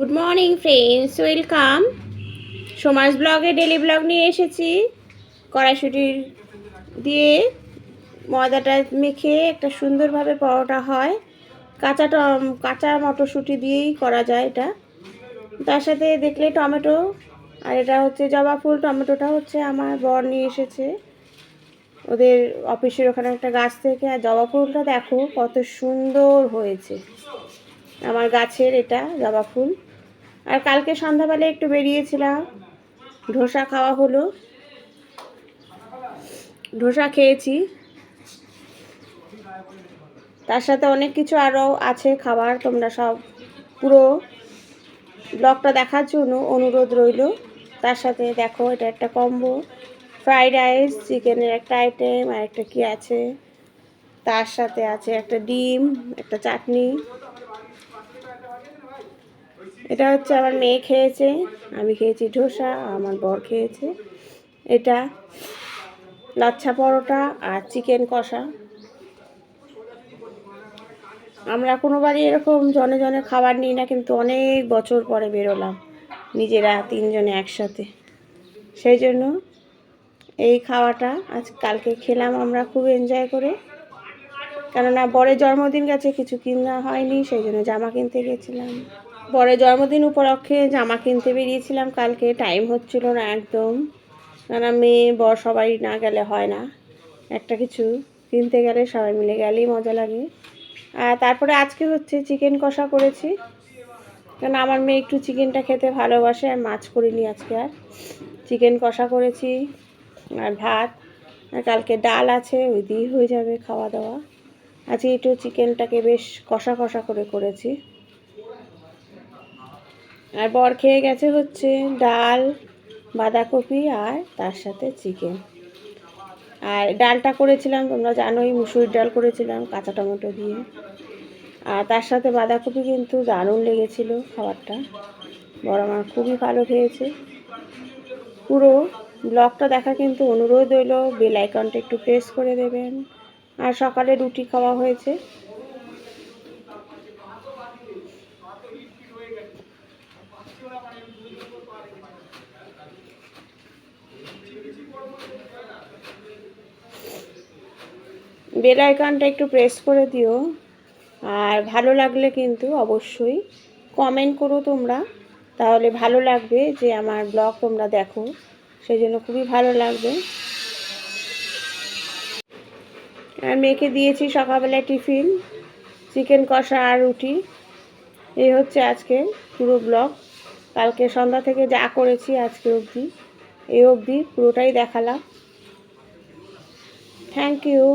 Good morning friends, welcome. Soma's ব্লগে daily blog নিয়ে এসেছি। কড়াইশুঁটির দিয়ে ময়দাটা মেখে একটা সুন্দরভাবে পরোটা হয়। কাঁচা মটরশুঁটি দিয়েই করা যায় এটা। তার সাথে দেখলে টমেটো, আর এটা হচ্ছে জবা ফুল। টমেটোটা হচ্ছে আমার বর নিয়ে এসেছে ওদের অফিসের ওখানে একটা গাছ থেকে। আর জবা ফুলটা দেখো কত সুন্দর হয়েছে, আমার গাছের এটা জবা ফুল। আর কালকে সন্ধ্যাবেলায় একটু বেরিয়েছিলাম, ধোসা খাওয়া হলো, ধোসা খেয়েছি। তার সাথে অনেক কিছু আরও আছে খাবার। তোমরা সব পুরো ব্লগটা দেখার জন্য অনুরোধ রইল। তার সাথে দেখো এটা একটা কম্বো, ফ্রাইড রাইস, চিকেনের একটা আইটেম, আর একটা কি আছে, তার সাথে আছে একটা ডিম, একটা চাটনি। এটা হচ্ছে আমার মেয়ে খেয়েছে, আমি খেয়েছি ধোসা, আমার বর খেয়েছে এটা লাচ্ছা পরোটা আর চিকেন কষা। আমরা কোনোবারই এরকম জনে জনে খাবার নিই না, কিন্তু অনেক বছর পরে বেরোলাম নিজেরা তিনজনে একসাথে, সেই জন্য এই খাওয়াটা কালকে খেলাম আমরা খুব এনজয় করে। কেননা বরের জন্মদিন গেছে, কিছু কিনা হয়নি, সেই জন্য জামা কিনতে গেছিলাম। বরের জন্মদিন উপলক্ষে জামা কিনতে বেরিয়েছিলাম কালকে, টাইম হচ্ছিল না একদম। কেননা মেয়ে বর সবাই না গেলে হয় না, একটা কিছু কিনতে গেলে সবাই মিলে গেলেই মজা লাগে। আর তারপরে আজকে হচ্ছে চিকেন কষা করেছি, কেন আমার মেয়ে একটু চিকেনটা খেতে ভালোবাসে, আর মাছ করিনি আজকে। আর চিকেন কষা করেছি আর ভাত, আর কালকে ডাল আছে, ওই দিয়েই হয়ে যাবে খাওয়া দাওয়া। আজকে একটু চিকেনটাকে বেশ কষা কষা করে করেছি। আর বর খেয়ে গেছে হচ্ছে ডাল, বাঁধাকপি, আর তার সাথে চিকেন। আর ডালটা করেছিলাম তোমরা জানোই, মুসুরির ডাল করেছিলাম কাঁচা টমেটো দিয়ে। আর তার সাথে বাঁধাকপি কিন্তু দারুণ লেগেছিল খাবারটা, বড় আমার খুবই ভালো খেয়েছে। পুরো ব্লগটা দেখা কিন্তু অনুরোধ রইল, বেল আইকনটা একটু প্রেস করে দেবেন। আর সকালে রুটি খাওয়া হয়েছে। বেল আইকনটা একটু প্রেস করে দিও, আর ভালো লাগলে কিন্তু অবশ্যই কমেন্ট করো তোমরা, তাহলে ভালো লাগবে যে আমার ব্লগ তোমরা দেখো, সেই জন্য খুবই ভালো লাগবে। আর মেয়েকে দিয়েছি সকালবেলায় টিফিন, চিকেন কষা আর রুটি। এই হচ্ছে আজকে পুরো ব্লগ, কালকে সন্ধ্যা থেকে যা করেছি আজকে অবধি, এই অবধি পুরোটাই দেখালাম। Thank you.